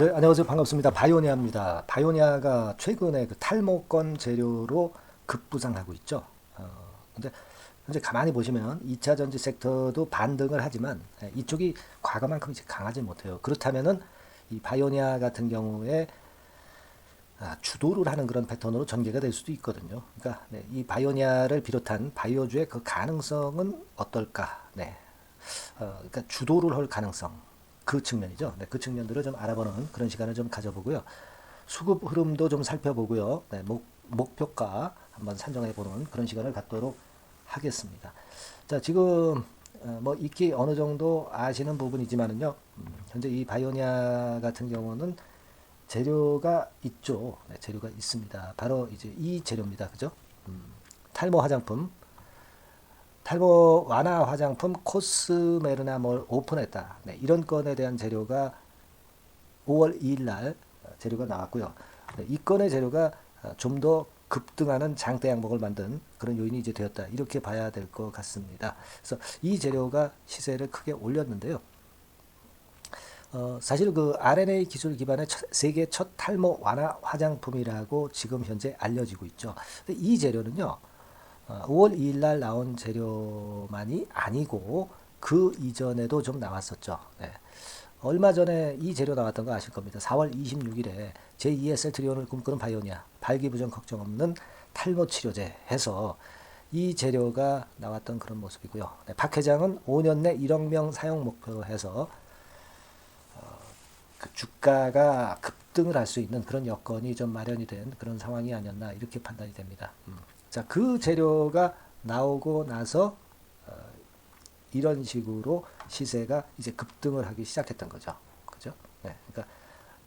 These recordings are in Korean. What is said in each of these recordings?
네, 안녕하세요. 반갑습니다. 바이오니아입니다. 바이오니아가 최근에 그 탈모권 재료로 급부상하고 있죠. 근데 현재 가만히 보시면 2차 전지 섹터도 반등을 하지만 이쪽이 과거만큼 이제 강하지 못해요. 그렇다면은 이 바이오니아 같은 경우에 주도를 하는 그런 패턴으로 전개가 될 수도 있거든요. 그러니까 네, 이 바이오니아를 비롯한 바이오주의 그 가능성은 어떨까? 네, 그러니까 주도를 할 가능성 그 측면이죠. 네, 그 측면들을 좀 알아보는 그런 시간을 좀 가져보고요. 수급 흐름도 좀 살펴보고요. 네, 목표가 한번 산정해 보는 그런 시간을 갖도록 하겠습니다. 자, 지금 뭐 익히 어느 정도 아시는 부분이지만은요. 현재 이 바이오니아 같은 경우는 재료가 있죠. 네, 재료가 있습니다. 바로 이제 이 재료입니다. 그죠? 탈모 화장품 탈모 완화 화장품 코스메르나몰 오픈했다. 네, 이런 건에 대한 재료가 5월 2일 날 재료가 나왔고요. 네, 이 건의 재료가 좀 더 급등하는 장대 양목을 만든 그런 요인이 이제 되었다. 이렇게 봐야 될 것 같습니다. 그래서 이 재료가 시세를 크게 올렸는데요. 사실 그 RNA 기술 기반의 세계 첫 탈모 완화 화장품이라고 지금 현재 알려지고 있죠. 근데 이 재료는요. 5월 2일 날 나온 재료만이 아니고 그 이전에도 좀 나왔었죠. 네. 얼마 전에 이 재료 나왔던 거 아실 겁니다. 4월 26일에 제2의 셀트리온을 꿈꾸는 바이오니아 발기부전 걱정 없는 탈모 치료제 해서 이 재료가 나왔던 그런 모습이고요. 네, 박 회장은 5년 내 1억 명 사용 목표로 해서 그 주가가 급등을 할 수 있는 그런 여건이 좀 마련이 된 그런 상황이 아니었나 이렇게 판단이 됩니다. 자, 그 재료가 나오고 나서 어, 이런 식으로 시세가 이제 급등을 하기 시작했던 거죠. 그죠? 네, 그러니까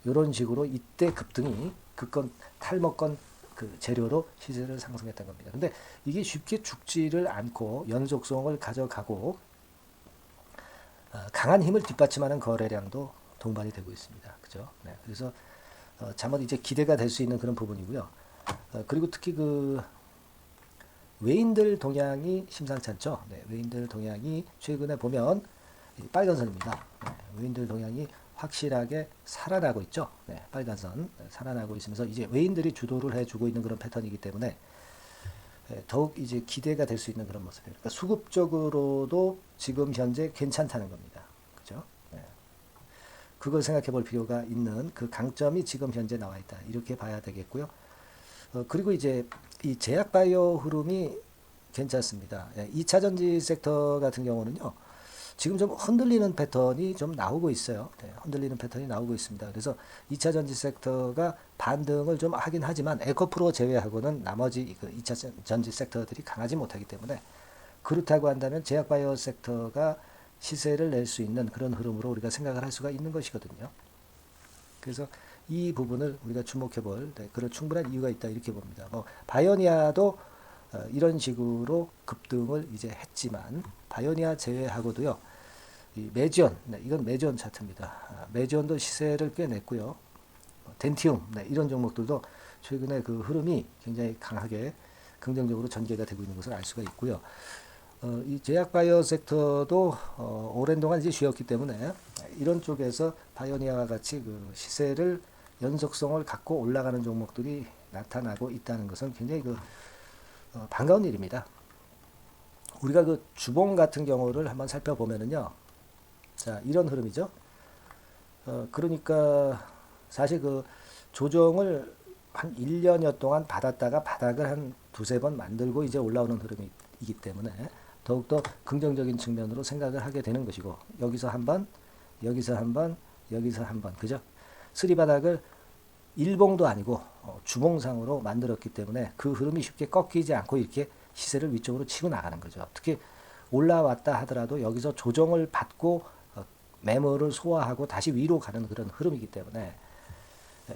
이런 식으로 이때 급등이 그건 탈모건 그 재료로 시세를 상승했던 겁니다. 근데 이게 쉽게 죽지를 않고 연속성을 가져가고 강한 힘을 뒷받침하는 거래량도 동반이 되고 있습니다. 그죠? 네, 그래서 잠옷 이제 기대가 될 수 있는 그런 부분이고요. 그리고 특히 그 외인들 동향이 심상치 않죠. 네, 외인들 동향이 최근에 보면 빨간 선입니다. 네, 외인들 동향이 확실하게 살아나고 있죠. 네, 빨간 선 살아나고 있으면서 이제 외인들이 주도를 해주고 있는 그런 패턴이기 때문에 더욱 이제 기대가 될 수 있는 그런 모습이에요. 그러니까 수급적으로도 지금 현재 괜찮다는 겁니다. 그죠? 네. 그걸 생각해 볼 필요가 있는 그 강점이 지금 현재 나와 있다. 이렇게 봐야 되겠고요. 그리고 이제 이 제약 바이오 흐름이 괜찮습니다. 2차 전지 섹터 같은 경우는요. 지금 좀 흔들리는 패턴이 좀 나오고 있어요. 네, 흔들리는 패턴이 나오고 있습니다. 그래서 2차 전지 섹터가 반등을 좀 하긴 하지만 에코프로 제외하고는 나머지 그 2차 전지 섹터들이 강하지 못하기 때문에 그렇다고 한다면 제약 바이오 섹터가 시세를 낼 수 있는 그런 흐름으로 우리가 생각을 할 수가 있는 것이거든요. 그래서 이 부분을 우리가 주목해 볼 그런 충분한 이유가 있다 이렇게 봅니다. 뭐 바이오니아도 이런 식으로 급등을 이제 했지만 바이오니아 제외하고도요. 이 메지온, 네, 이건 메지온 차트입니다. 메지온도 시세를 꽤 냈고요. 덴티움, 네, 이런 종목들도 최근에 그 흐름이 굉장히 강하게 긍정적으로 전개가 되고 있는 것을 알 수가 있고요. 이 제약 바이오 섹터도 오랜 동안 이제 쉬었기 때문에 이런 쪽에서 바이오니아와 같이 그 시세를 연속성을 갖고 올라가는 종목들이 나타나고 있다는 것은 굉장히 그 반가운 일입니다. 우리가 그 주봉 같은 경우를 한번 살펴보면은요. 자, 이런 흐름이죠. 그러니까 사실 그 조정을 한 1년여 동안 받았다가 바닥을 한 두세 번 만들고 이제 올라오는 흐름이기 때문에 더욱더 긍정적인 측면으로 생각을 하게 되는 것이고 여기서 한 번, 여기서 한 번, 여기서 한 번, 그죠? 쓰리바닥을 일봉도 아니고 주봉상으로 만들었기 때문에 그 흐름이 쉽게 꺾이지 않고 이렇게 시세를 위쪽으로 치고 나가는 거죠. 특히 올라왔다 하더라도 여기서 조정을 받고 매물을 소화하고 다시 위로 가는 그런 흐름이기 때문에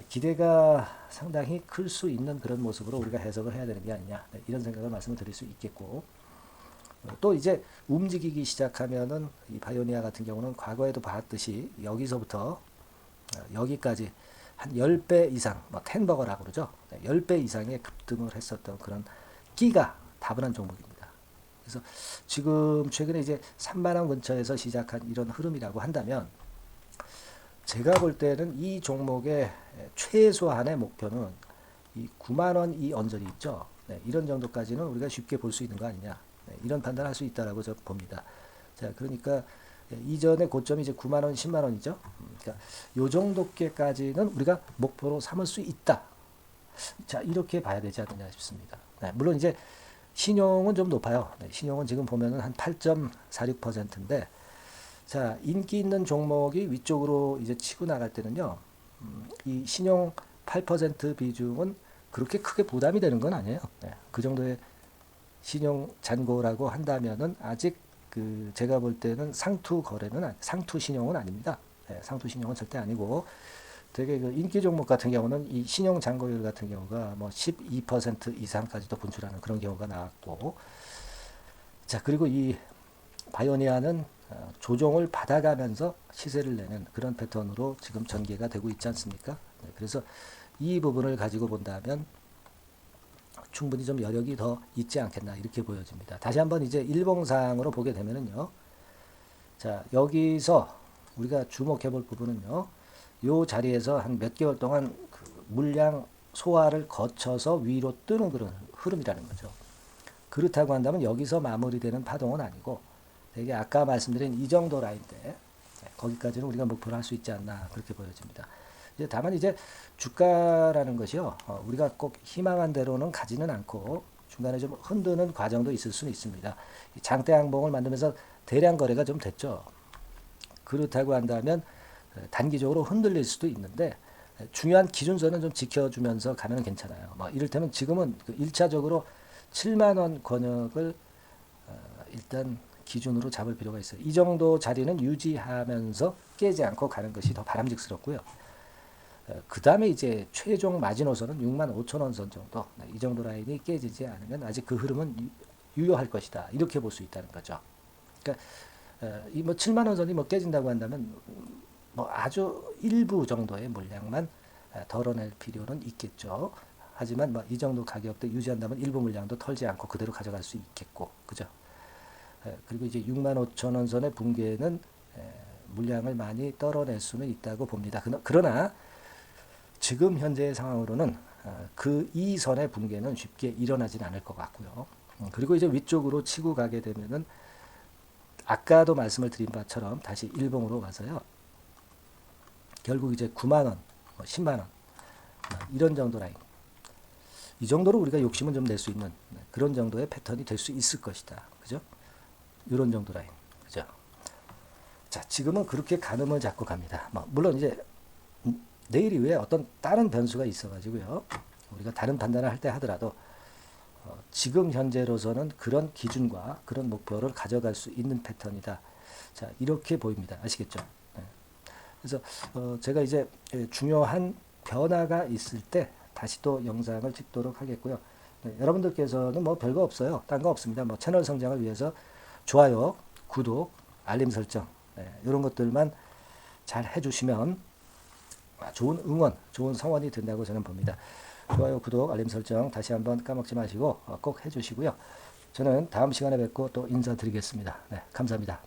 기대가 상당히 클 수 있는 그런 모습으로 우리가 해석을 해야 되는 게 아니냐 이런 생각을 말씀을 드릴 수 있겠고 또 이제 움직이기 시작하면은 이 바이오니아 같은 경우는 과거에도 봤듯이 여기서부터 여기까지 한 10배 이상, 뭐 텐버거라고 그러죠. 10배 이상의 급등을 했었던 그런 끼가 다분한 종목입니다. 그래서 지금 최근에 이제 3만 원 근처에서 시작한 이런 흐름이라고 한다면 제가 볼 때는 이 종목의 최소한의 목표는 이 9만 원 이 언저리 있죠. 네, 이런 정도까지는 우리가 쉽게 볼 수 있는 거 아니냐. 네, 이런 판단할 수 있다라고 저 봅니다. 자, 그러니까 이전의 고점이 이제 9만 원, 10만 원이죠. 그러니까 요 정도께까지는 우리가 목표로 삼을 수 있다. 자, 이렇게 봐야 되지 않느냐 싶습니다. 네, 물론 이제 신용은 좀 높아요. 네, 신용은 지금 보면은 한 8.46%인데, 자, 인기 있는 종목이 위쪽으로 이제 치고 나갈 때는요, 이 신용 8% 비중은 그렇게 크게 부담이 되는 건 아니에요. 네, 그 정도의 신용 잔고라고 한다면은 아직 그 제가 볼 때는 상투 거래는 상투 신용은 아닙니다. 네, 상투 신용은 절대 아니고 되게 그 인기 종목 같은 경우는 이 신용 잔고율 같은 경우가 뭐 12% 이상까지도 분출하는 그런 경우가 나왔고, 자, 그리고 이 바이오니아는 조정을 받아가면서 시세를 내는 그런 패턴으로 지금 전개가 되고 있지 않습니까? 네, 그래서 이 부분을 가지고 본다면 충분히 좀 여력이 더 있지 않겠나 이렇게 보여집니다. 다시 한번 이제 일봉상으로 보게 되면은요. 자, 여기서 우리가 주목해 볼 부분은요. 요 자리에서 한 몇 개월 동안 그 물량 소화를 거쳐서 위로 뜨는 그런 흐름이라는 거죠. 그렇다고 한다면 여기서 마무리되는 파동은 아니고 되게 아까 말씀드린 이 정도 라인대 거기까지는 우리가 목표를 할 수 있지 않나 그렇게 보여집니다. 이제 다만 이제 주가라는 것이요, 우리가 꼭 희망한 대로는 가지는 않고 중간에 좀 흔드는 과정도 있을 수는 있습니다. 장대 항봉을 만들면서 대량 거래가 좀 됐죠. 그렇다고 한다면 단기적으로 흔들릴 수도 있는데 중요한 기준선은 좀 지켜주면서 가면 괜찮아요. 뭐 이를테면 지금은 1차적으로 7만 원 권역을 일단 기준으로 잡을 필요가 있어요. 이 정도 자리는 유지하면서 깨지 않고 가는 것이 더 바람직스럽고요. 그 다음에 이제 최종 마지노선은 6만 5천 원 선 정도, 이 정도 라인이 깨지지 않으면 아직 그 흐름은 유효할 것이다. 이렇게 볼 수 있다는 거죠. 그러니까 이 뭐 7만 원 선이 뭐 깨진다고 한다면 뭐 아주 일부 정도의 물량만 덜어낼 필요는 있겠죠. 하지만 뭐 이 정도 가격대 유지한다면 일부 물량도 털지 않고 그대로 가져갈 수 있겠고, 그죠? 그리고 이제 6만 5천 원 선의 붕괴는 물량을 많이 떨어낼 수는 있다고 봅니다. 그러나 지금 현재의 상황으로는 그 이 선의 붕괴는 쉽게 일어나진 않을 것 같고요. 그리고 이제 위쪽으로 치고 가게 되면은 아까도 말씀을 드린 바처럼 다시 일봉으로 가서요. 결국 이제 9만 원, 10만 원 이런 정도 라인. 이 정도로 우리가 욕심은 좀 낼 수 있는 그런 정도의 패턴이 될 수 있을 것이다. 그죠? 이런 정도 라인. 그죠? 자, 지금은 그렇게 가늠을 잡고 갑니다. 뭐 물론 이제 내일 이후에 어떤 다른 변수가 있어가지고요. 우리가 다른 판단을 할 때 하더라도 지금 현재로서는 그런 기준과 그런 목표를 가져갈 수 있는 패턴이다. 자, 이렇게 보입니다. 아시겠죠? 네. 그래서 제가 이제 중요한 변화가 있을 때 다시 또 영상을 찍도록 하겠고요. 네, 여러분들께서는 뭐 별거 없어요. 딴 거 없습니다. 뭐 채널 성장을 위해서 좋아요, 구독, 알림 설정 이런 것들만 잘 해주시면 좋은 응원, 좋은 성원이 된다고 저는 봅니다. 좋아요, 구독, 알림 설정 다시 한번 까먹지 마시고 꼭 해주시고요. 저는 다음 시간에 뵙고 또 인사드리겠습니다. 네, 감사합니다.